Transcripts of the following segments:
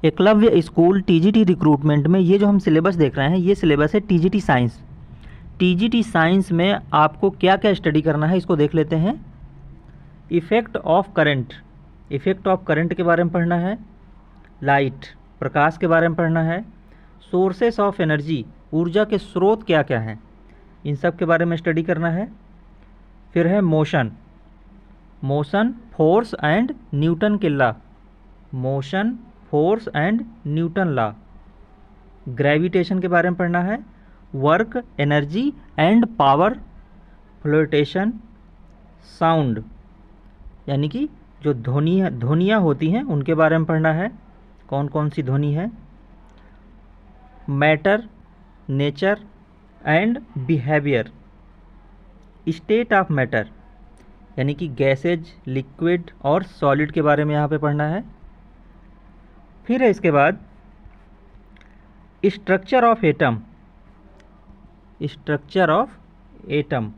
Eklavya school TGT recruitment में ये जो हम सिलेबस देख रहे हैं ये सिलेबस है टीजीटी साइंस। टीजीटी साइंस में आपको क्या क्या स्टडी करना है इसको देख लेते हैं। Effect of current, effect of current के बारे में पढ़ना है। लाइट, प्रकाश के बारे में पढ़ना है। सोर्सेस ऑफ एनर्जी, ऊर्जा के स्रोत क्या क्या हैं, इन सब के बारे में स्टडी करना है। फिर है motion, motion force and Newton के law, motion force and Newton law. Gravitation के बारे में पढ़ना है। Work, energy and power, flotation, sound यानी कि जो ध्वनियाँ होती हैं उनके बारे में पढ़ना है, कौन कौन सी ध्वनि है। Matter, nature and behaviour, state of matter यानी कि गैसेज, लिक्विड और सॉलिड के बारे में यहाँ पे पढ़ना है। फिर है इसके बाद structure of atom, structure of atom.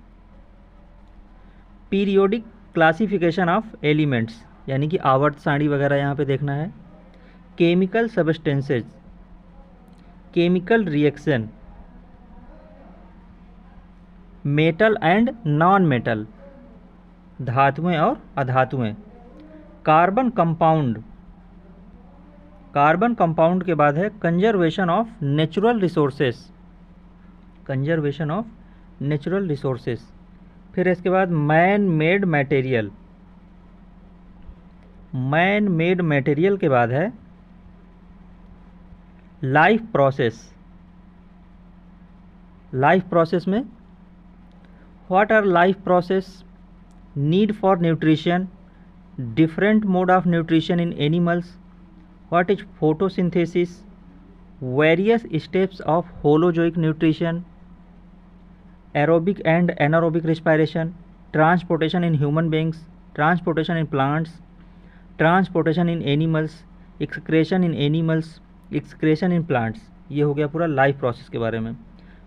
Periodic classification of elements यानी कि आवर्त सारणी वगैरह यहाँ पे देखना है। Chemical substances, chemical reaction, metal and non metal, धातुएं और अधातुएं। कार्बन कंपाउंड, कार्बन कंपाउंड के बाद है conservation of natural resources, conservation of natural resources. फिर इसके बाद man made material, man made material के बाद है लाइफ प्रोसेस। लाइफ प्रोसेस में what our life process, need for nutrition, different mode of nutrition in animals, what is photosynthesis, various steps of holozoic nutrition, aerobic and anaerobic respiration, transportation in human beings, transportation in plants, transportation in animals, excretion in animals, excretion in plants. ये हो गया पूरा life process के बारे में।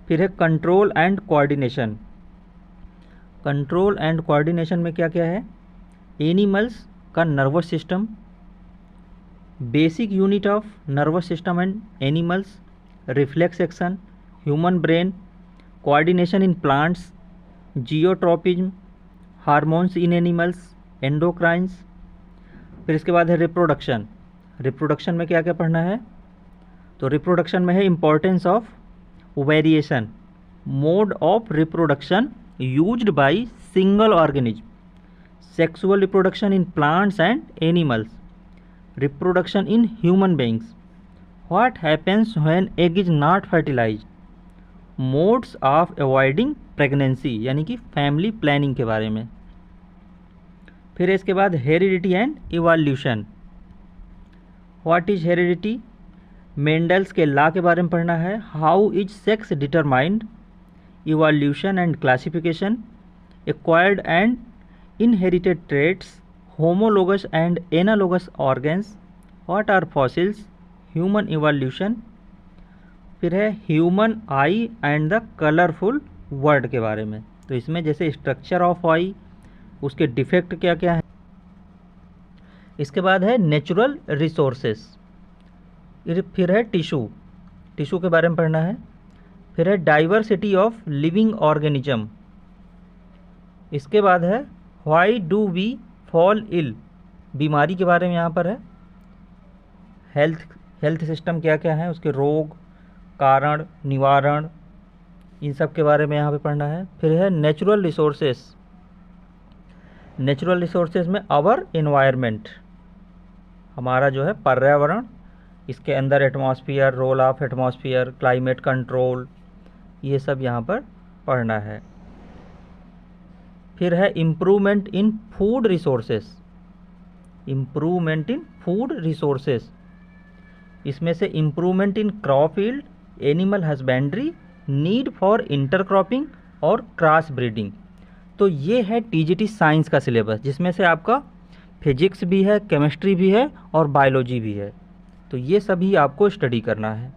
फिर है control and coordination, control and coordination में क्या क्या है। एनिमल्स का nervous system, basic unit of nervous system and animals, reflex action, human brain, coordination in plants, geotropism, hormones in animals, endocrines. फिर इसके बाद है रिप्रोडक्शन, रिप्रोडक्शन में क्या क्या पढ़ना है। तो रिप्रोडक्शन में है importance of variation, mode of reproduction used by single organism, sexual reproduction in plants and animals, reproduction in human beings, what happens when egg is not fertilized, modes of avoiding pregnancy यानी कि family planning के बारे में। फिर इसके बाद heredity and evolution, what is heredity, Mendel's के law के बारे में पढ़ना है। How is sex determined, evolution and classification, acquired and inherited traits, homologous and analogous organs, what are fossils, human evolution. फिर है human eye and the colourful world के बारे में। तो इसमें जैसे स्ट्रक्चर ऑफ आई, उसके डिफेक्ट क्या क्या है। इसके बाद है नेचुरल रिसोर्सेस। फिर है टिश्यू, टिश्यू के बारे में पढ़ना है। फिर है डाइवर्सिटी ऑफ लिविंग ऑर्गेनिज्म। इसके बाद है why do we fall ill, बीमारी के बारे में यहाँ पर है। हेल्थ सिस्टम क्या क्या है, उसके रोग, कारण, निवारण, इन सब के बारे में यहाँ पे पढ़ना है। फिर है नेचुरल रिसोर्सेस, नेचुरल रिसोर्सेज में आवर एनवायरनमेंट, हमारा जो है पर्यावरण, इसके अंदर atmosphere, role of atmosphere, climate control, ये सब यहाँ पर पढ़ना है। फिर है improvement in food resources, improvement in food resources, इसमें से improvement in crop yield, animal husbandry, need for intercropping और क्रॉस ब्रीडिंग। तो ये है टीजीटी साइंस का सिलेबस, जिसमें से आपका फिजिक्स भी है, केमिस्ट्री भी है और बायोलॉजी भी है। तो ये सभी आपको स्टडी करना है।